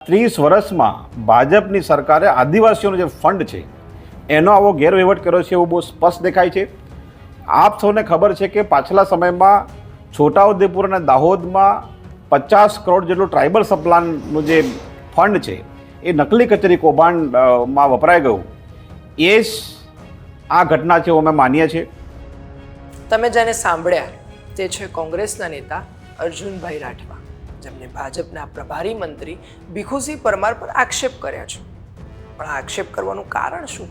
30 વર્ષમાં ભાજપની સરકારે આદિવાસીઓનો જે ફંડ છે એનો આવો ગેરવહીવટ કર્યો છે એવું બહુ સ્પષ્ટ દેખાય છે. આપ સૌને ખબર છે કે પાછલા સમયમાં છોટાઉદેપુર અને દાહોદમાં 50 કરોડ જેટલું ટ્રાઇબલ સપ્લાનનું જે ફંડ છે એ નકલી કચેરી કૌભાંડમાં વપરાઈ ગયું. એ જ આ ઘટના છે એવું અમે માનીએ છીએ. તમે જેને સાંભળ્યા તે છે કોંગ્રેસના નેતા અર્જુનભાઈ રાઠવા, જેમને ભાજપના પ્રભારી મંત્રી ભીખુસિંહ પરમાર પર આક્ષેપ કર્યા છે. પણ આ આક્ષેપ કરવાનું કારણ શું,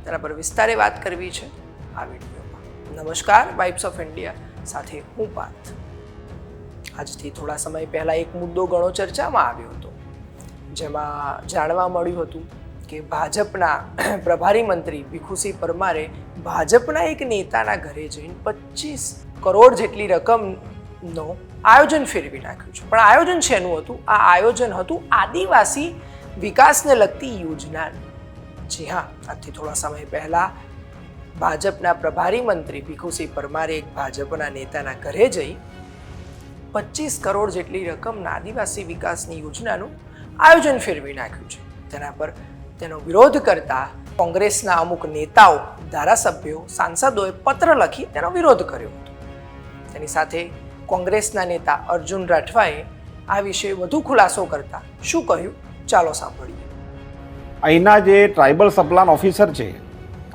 તેના પર વિસ્તારે વાત કરવી છે આ વિડીયોમાં. નમસ્કાર, વાઇબ્સ ઓફ ઇન્ડિયા સાથે હું પાર્થ. આજથી થોડા સમય પહેલાં એક મુદ્દો ઘણો ચર્ચામાં આવ્યો હતો, જેમાં જાણવા મળ્યું હતું કે ભાજપના પ્રભારી મંત્રી ભીખુસિંહ પરમારે ભાજપના એક નેતાના ઘરે જઈને 25 કરોડ જેટલી રકમનો આયોજન ફેરવી નાખ્યું છે. પણ આયોજન શેનું હતું? આ આયોજન હતું આદિવાસી વિકાસને લગતી યોજનાનું. જી હા, આજથી થોડા સમય પહેલા ભાજપના પ્રભારી મંત્રી ભીખુસિંહ પરમારે એક ભાજપના નેતાના ઘરે જઈ 25 કરોડ જેટલી રકમના આદિવાસી વિકાસની યોજનાનું આયોજન ફેરવી નાખ્યું છે. તેના પર તેનો વિરોધ કરતા કોંગ્રેસના અમુક નેતાઓ, ધારાસભ્યો, સાંસદોએ પત્ર લખી તેનો વિરોધ કર્યો હતો. તેની સાથે કોંગ્રેસના નેતા અર્જુન રાઠવાએ આ વિશે વધુ ખુલાસો કરતા શું કહ્યું, ચાલો સાંભળીએ. અહીંના જે ટ્રાઇબલ સપ્લાન ઓફિસર છે,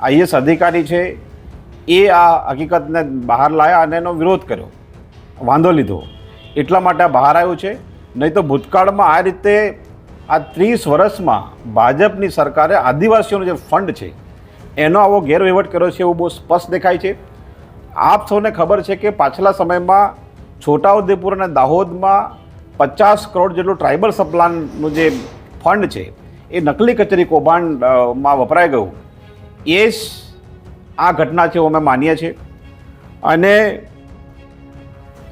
આઈએસ અધિકારી છે, એ આ હકીકતને બહાર લાવ્યા અને એનો વિરોધ કર્યો, વાંધો લીધો. એટલા માટે બહાર આવ્યું છે. નહીં તો ભૂતકાળમાં આ રીતે આ 30 વર્ષમાં ભાજપની સરકારે આદિવાસીઓનો જે ફંડ છે એનો આવો ગેરવહીવટ કર્યો છે એવું બહુ સ્પષ્ટ દેખાય છે. આપ સૌને ખબર છે કે પાછલા સમયમાં છોટાઉદેપુર અને દાહોદમાં 50 કરોડ જેટલું ટ્રાઇબલ સપ્લાનનું જે ફંડ છે એ નકલી કચેરી કૌભાંડમાં વપરાઈ ગયું. એ જ આ ઘટના છે એવું અમે માનીએ છીએ. અને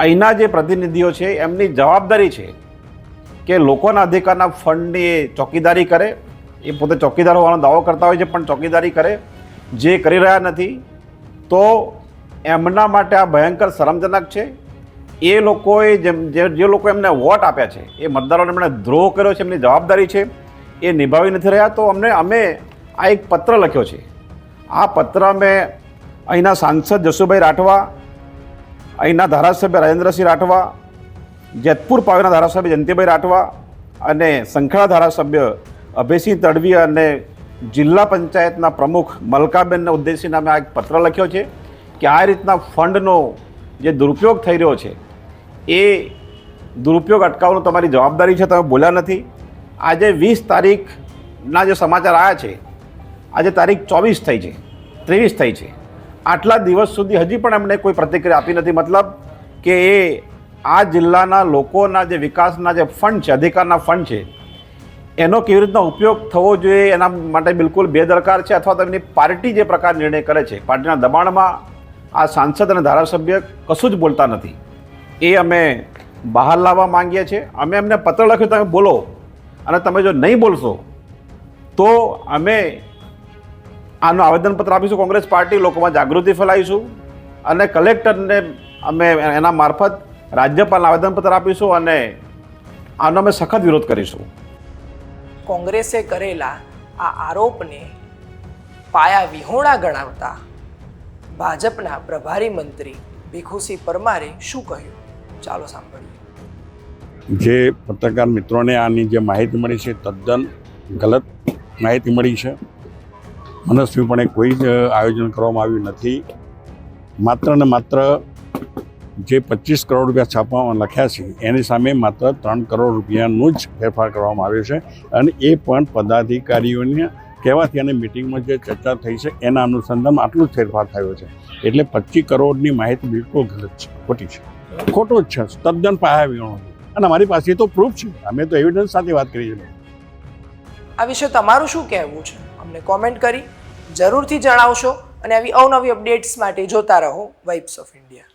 અહીંના જે પ્રતિનિધિઓ છે એમની જવાબદારી છે કે લોકોના અધિકારના ફંડની ચોકીદારી કરે. એ પોતે ચોકીદાર હોવાનો દાવો કરતા હોય છે, પણ ચોકીદારી કરે જે કરી રહ્યા નથી. તો એમના માટે આ ભયંકર શરમજનક છે. એ લોકોએ જે લોકો એમને વોટ આપ્યા છે, એ મતદારોને એમણે દ્રોહ કર્યો છે, એમની જવાબદારી છે એ નિભાવી નથી રહ્યા. તો અમે આ એક પત્ર લખ્યો છે. આ પત્ર અમે અહીંના સાંસદ જશુભાઈ રાઠવા, અહીંના ધારાસભ્ય રાજેન્દ્રસિંહ રાઠવા, જેતપુર પાવેના ધારાસભ્ય જયંતિભાઈ રાઠવા અને સંખેડા ધારાસભ્ય અભયસિંહ તડવી અને જિલ્લા પંચાયતના પ્રમુખ મલકાબેનને ઉદ્દેશીને અમે આ એક પત્ર લખ્યો છે કે આ રીતના ફંડનો જે દુરુપયોગ થઈ રહ્યો છે એ દુરુપયોગ અટકાવવાનું તમારી જવાબદારી છે. તમે બોલ્યા નથી. આજે 20 તારીખના જે સમાચાર આવ્યા છે, આજે તારીખ 24 થઈ છે, 23 થઈ છે. આટલા દિવસ સુધી હજી પણ એમણે કોઈ પ્રતિક્રિયા આપી નથી. મતલબ કે એ આ જિલ્લાના લોકોના જે વિકાસના જે ફંડ છે, અધિકારના ફંડ છે, એનો કેવી રીતના ઉપયોગ થવો જોઈએ એના માટે બિલકુલ બેદરકાર છે. અથવા તો એમની પાર્ટી જે પ્રકાર નિર્ણય કરે છે, પાર્ટીના દબાણમાં આ સાંસદ અને ધારાસભ્ય કશું જ બોલતા નથી. એ અમે બહાર લાવવા માંગીએ છીએ. અમે એમને પત્ર લખ્યો, તમે બોલો, અને તમે જો નહીં બોલશો તો અમે આનું આવેદનપત્ર આપીશું. કોંગ્રેસ પાર્ટી લોકોમાં જાગૃતિ ફેલાવીશું અને કલેક્ટરને અમે એના મારફત રાજ્યપાલને આવેદનપત્ર આપીશું અને આનો અમે સખત વિરોધ કરીશું. કોંગ્રેસે કરેલા આ આરોપને પાયા વિહોણા ગણાવતા ભાજપના પ્રભારી મંત્રી ભીખુસિંહ પરમારે શું કહ્યું, ચાલો સાંભળીએ. જે પત્રકાર મિત્રોને આની જે માહિતી મળી છે તદ્દન ગલત માહિતી મળી છે. મનસ્વીપણે કોઈ જ આયોજન કરવામાં આવ્યું નથી. માત્ર ને માત્ર જે 25 કરોડ રૂપિયા છાપવામાં લખ્યા છે એની સામે માત્ર 3 કરોડ રૂપિયાનું જ ફેરફાર કરવામાં આવ્યો છે. અને એ પણ પદાધિકારીઓને કહેવાથી અને મિટિંગમાં જે ચર્ચા થઈ છે એના અનુસંધાનમાં આટલું જ ફેરફાર થયો છે. એટલે 25 કરોડની માહિતી બિલકુલ ગલત છે, ખોટી છે, ખોટું જ છે, તદ્દન પાયા વિહોણું છે. અને અમારી પાસે તો પ્રૂફ છે, અમે તો એવિડન્સ સાથે વાત કરી છે. આ વિશે તમારું શું કહેવું છે, અમને કોમેન્ટ કરી જરૂરથી જણાવશો. અને આવી અવનવી અપડેટ્સ માટે જોતા રહો વાઇબ્સ ઓફ ઇન્ડિયા.